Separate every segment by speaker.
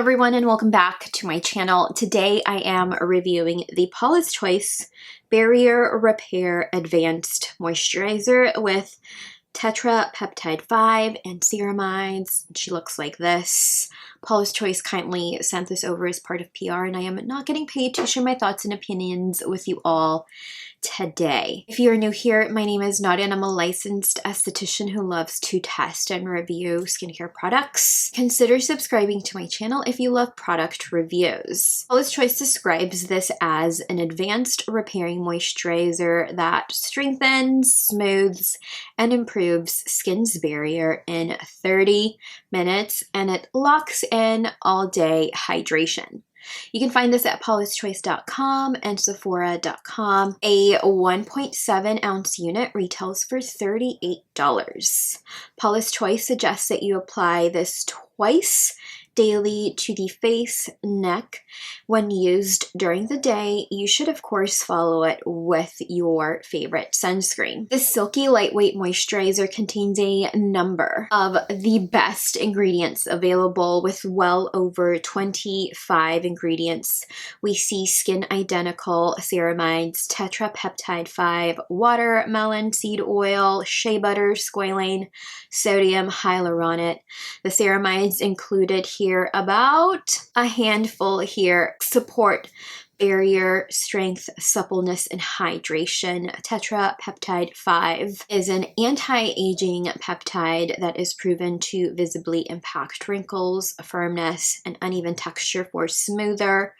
Speaker 1: everyone and welcome back to my channel. Today I am reviewing the Paula's Choice Barrier Repair Advanced Moisturizer with tetrapeptide 5 and ceramides. She looks like this. Paula's Choice kindly sent this over as part of PR and I am not getting paid to share my thoughts and opinions with you all today. If you're new here, my name is Nadia and I'm a licensed esthetician who loves to test and review skincare products. Consider subscribing to my channel if you love product reviews. Paula's Choice describes this as an advanced repairing moisturizer that strengthens, smooths, and improves skin's barrier in 30 minutes, and it locks in all-day hydration. You can find this at paulaschoice.com and sephora.com. A 1.7 ounce unit retails for $38. Paula's Choice suggests that you apply this twice daily to the face, neck. When used during the day, you should of course follow it with your favorite sunscreen. This silky lightweight moisturizer contains a number of the best ingredients available with well over 25 ingredients. We see skin identical ceramides, tetrapeptide 5, watermelon seed oil, shea butter, squalane, sodium hyaluronate. The ceramides included here, about a handful here, support barrier strength, suppleness, and hydration. Tetrapeptide 5 is an anti-aging peptide that is proven to visibly impact wrinkles, firmness, and uneven texture for smoother,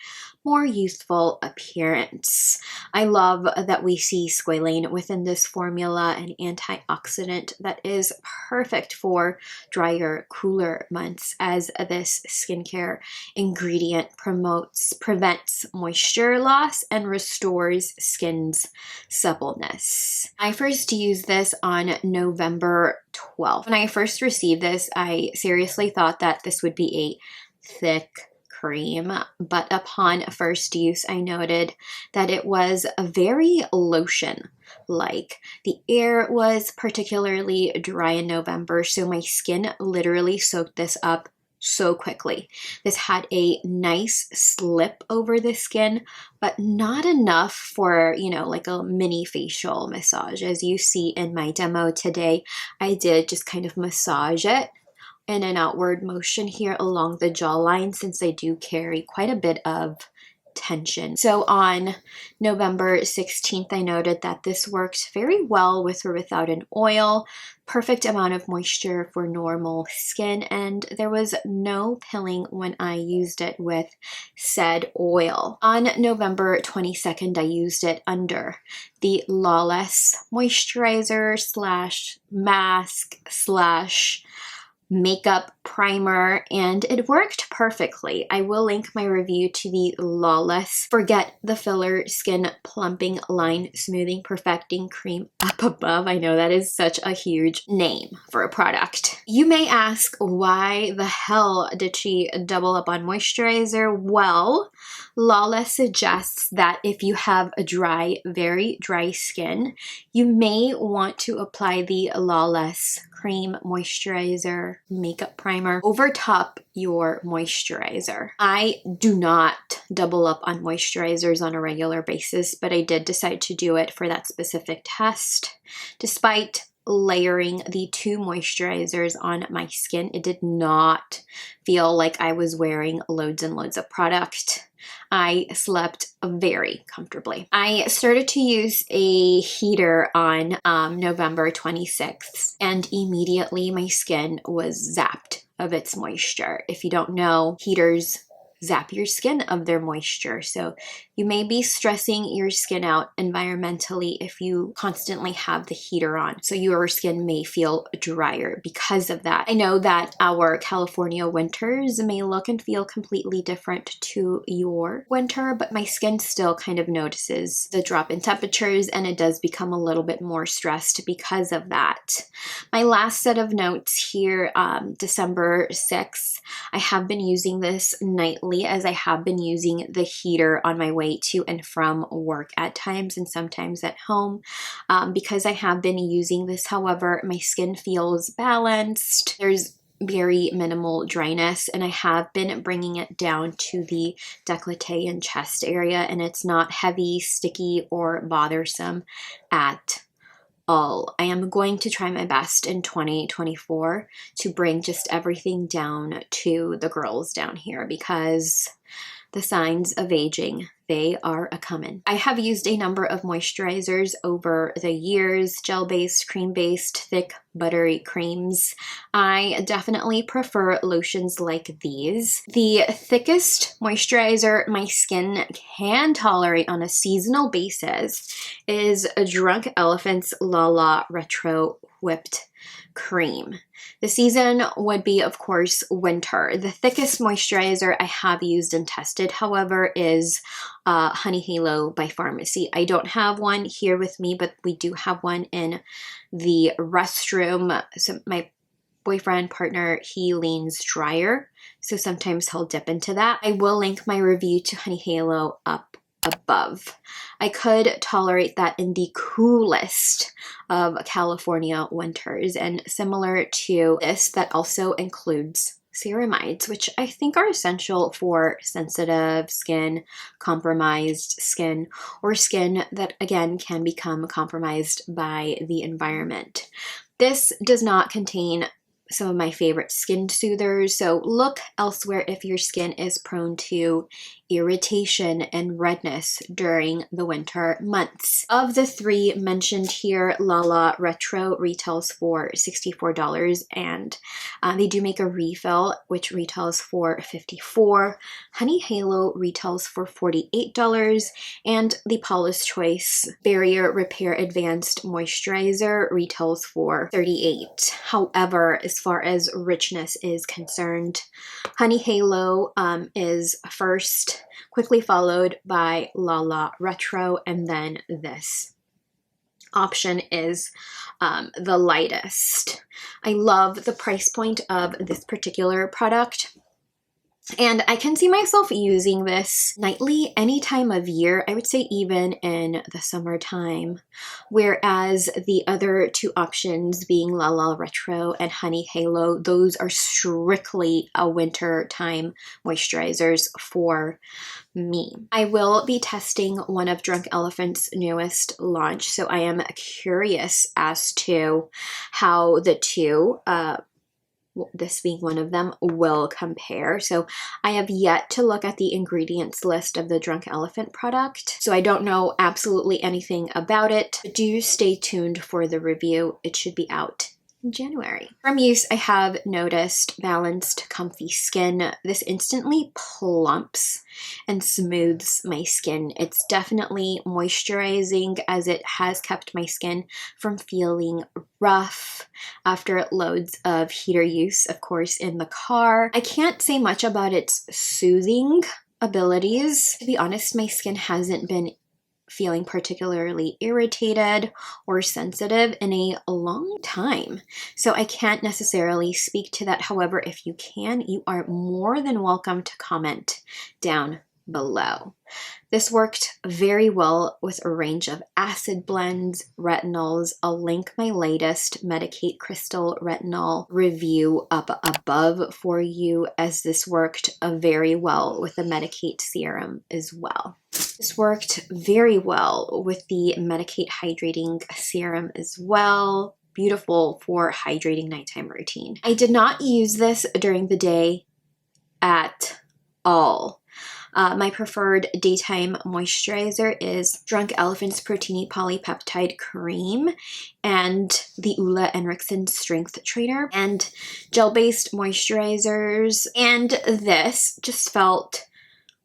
Speaker 1: more youthful appearance. I love that we see squalane within this formula, an antioxidant that is perfect for drier, cooler months, as this skincare ingredient prevents moisture loss and restores skin's suppleness. I first used this on November 12th. When I first received this, I seriously thought that this would be a thick cream, but upon first use, I noted that it was a very lotion-like. The air was particularly dry in November, so my skin literally soaked this up so quickly. This had a nice slip over the skin, but not enough for, like a mini facial massage. As you see in my demo today, I did just kind of massage it in an outward motion here along the jawline, since I do carry quite a bit of tension. So on November 16th, I noted that this works very well with or without an oil, perfect amount of moisture for normal skin, and there was no pilling when I used it with said oil. On November 22nd, I used it under the Lawless moisturizer slash mask slash makeup primer, and it worked perfectly. I will link my review to the Lawless Forget the Filler Skin Plumping Line Smoothing Perfecting Cream up above. I know that is such a huge name for a product. You may ask, why the hell did she double up on moisturizer? Well, Lawless suggests that if you have a dry, very dry skin, you may want to apply the Lawless Cream Moisturizer Makeup Primer over top your moisturizer. I do not double up on moisturizers on a regular basis, but I did decide to do it for that specific test. Despite layering the two moisturizers on my skin, it did not feel like I was wearing loads and loads of product. I slept very comfortably. I started to use a heater on November 26th, and immediately my skin was zapped of its moisture. If you don't know, heaters zap your skin of their moisture. So you may be stressing your skin out environmentally if you constantly have the heater on. So your skin may feel drier because of that. I know that our California winters may look and feel completely different to your winter, but my skin still kind of notices the drop in temperatures, and it does become a little bit more stressed because of that. My last set of notes here, December 6th, I have been using this nightly, as I have been using the heater on my way to and from work at times, and sometimes at home. Because I have been using this, however, my skin feels balanced. There's very minimal dryness, and I have been bringing it down to the décolleté and chest area, and it's not heavy, sticky, or bothersome at all. I am going to try my best in 2024 to bring just everything down to the girls down here, because the signs of aging, they are a-comin'. I have used a number of moisturizers over the years, gel-based, cream-based, thick, buttery creams. I definitely prefer lotions like these. The thickest moisturizer my skin can tolerate on a seasonal basis is a Drunk Elephant's La La Retro Whipped Cream. The season would be, of course, winter. The thickest moisturizer I have used and tested, however, is Honey Halo by FARMACY. I don't have one here with me, but we do have one in the restroom. So my boyfriend, partner, he leans drier, so sometimes he'll dip into that. I will link my review to Honey Halo up above. I could tolerate that in the coolest of California winters, and similar to this, that also includes ceramides, which I think are essential for sensitive skin, compromised skin, or skin that again can become compromised by the environment. This does not contain some of my favorite skin soothers, so look elsewhere if your skin is prone to irritation and redness during the winter months. Of the three mentioned here, La La Retro retails for $64, and they do make a refill, which retails for $54. Honey Halo retails for $48, and the Paula's Choice Barrier Repair Advanced Moisturizer retails for $38. However, as far as richness is concerned, Honey Halo is first, quickly followed by La La Retro, and then this option is the lightest. I love the price point of this particular product, and I can see myself using this nightly any time of year. I would say even in the summertime, whereas the other two options being La La Retro and Honey Halo, those are strictly a winter time moisturizers for me. I will be testing one of Drunk Elephant's newest launch, so I am curious as to how the two, this being one of them, will compare. So I have yet to look at the ingredients list of the Drunk Elephant product, so I don't know absolutely anything about it. Do stay tuned for the review. It should be out in January. From use, I have noticed balanced, comfy skin. This instantly plumps and smooths my skin. It's definitely moisturizing, as it has kept my skin from feeling rough after loads of heater use, of course, in the car. I can't say much about its soothing abilities. To be honest, my skin hasn't been feeling particularly irritated or sensitive in a long time, so I can't necessarily speak to that. However, if you can, you are more than welcome to comment down below. This worked very well with a range of acid blends, retinols. I'll link my latest Medicate Crystal Retinol review up above for you, as this worked very well with the Medicate serum as well. This worked very well with the Medicate Hydrating Serum as well. Beautiful for hydrating nighttime routine. I did not use this during the day at all. My preferred daytime moisturizer is Drunk Elephant's Protini Polypeptide Cream and the Ulla Henriksen Strength Trainer, and gel-based moisturizers, and this just felt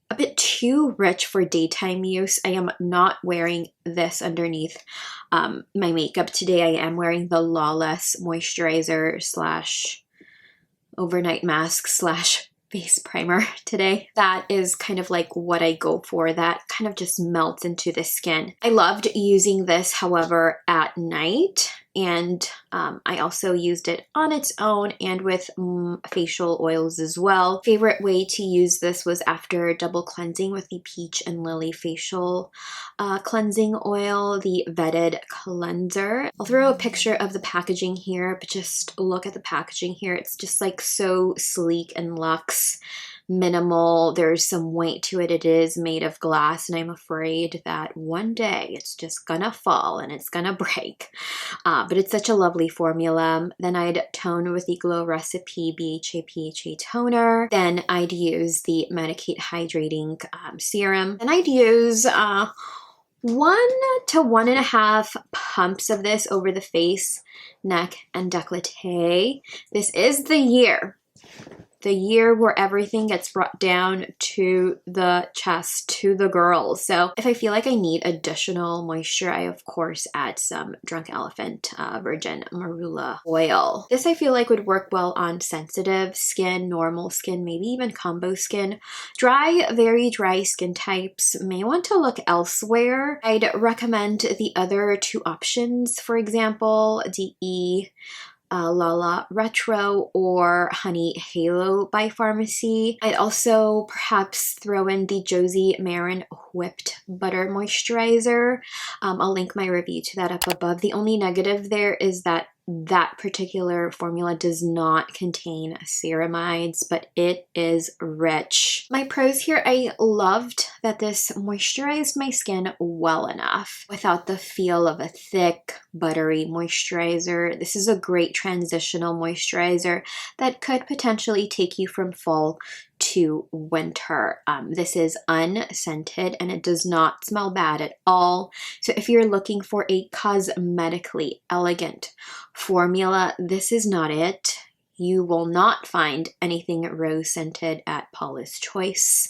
Speaker 1: a bit too rich for daytime use. I am not wearing this underneath my makeup today. I am wearing the Lawless moisturizer slash overnight mask slash face primer today. That is kind of like what I go for. That kind of just melts into the skin. I loved using this, however, at night, and I also used it on its own and with facial oils as well. Favorite way to use this was after double cleansing with the Peach and Lily facial cleansing oil, the vetted cleanser. I'll throw a picture of the packaging here, but just look at the packaging here. It's just like so sleek and luxe, minimal. There's some weight to it. It is made of glass, and I'm afraid that one day it's just gonna fall and it's gonna break. But it's such a lovely formula. Then I'd tone with the Glow Recipe BHA PHA toner. Then I'd use the Medicate Hydrating Serum. And I'd use 1 to 1.5 pumps of this over the face, neck, and décolleté. This is the year where everything gets brought down to the chest, to the girls. So if I feel like I need additional moisture, I of course add some Drunk Elephant Virgin Marula oil. This I feel like would work well on sensitive skin, normal skin, maybe even combo skin. Dry, very dry skin types may want to look elsewhere. I'd recommend the other 2 options, for example, DE Lala Retro or Honey Halo by FARMACY. I'd also perhaps throw in the Josie Marin Whipped Butter Moisturizer. I'll link my review to that up above. The only negative there is that that particular formula does not contain ceramides, but it is rich. My pros here, I loved that this moisturized my skin well enough without the feel of a thick, buttery moisturizer. This is a great transitional moisturizer that could potentially take you from fall to winter. This is unscented and it does not smell bad at all. So if you're looking for a cosmetically elegant formula, this is not it. You will not find anything rose scented at Paula's Choice.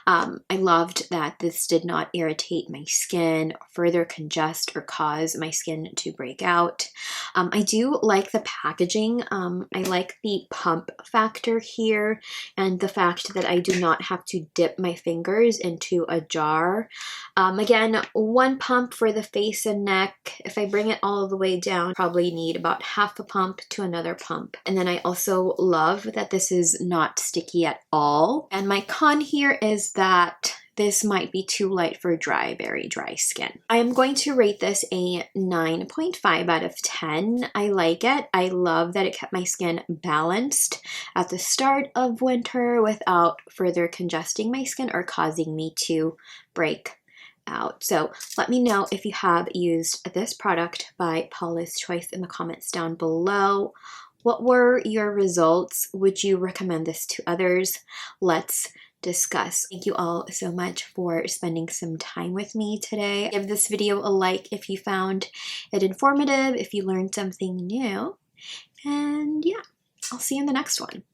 Speaker 1: I loved that this did not irritate my skin, further congest, or cause my skin to break out. I do like the packaging. I like the pump factor here and the fact that I do not have to dip my fingers into a jar. Again, 1 pump for the face and neck. If I bring it all the way down, probably need about half a pump to another pump. And then I also love that this is not sticky at all. And my con here is that this might be too light for dry, very dry skin. I am going to rate this a 9.5 out of 10. I like it. I love that it kept my skin balanced at the start of winter without further congesting my skin or causing me to break out. So let me know if you have used this product by Paula's Choice in the comments down below. What were your results? Would you recommend this to others? Let's discuss. Thank you all so much for spending some time with me today. Give this video a like if you found it informative, if you learned something new. And yeah, I'll see you in the next one.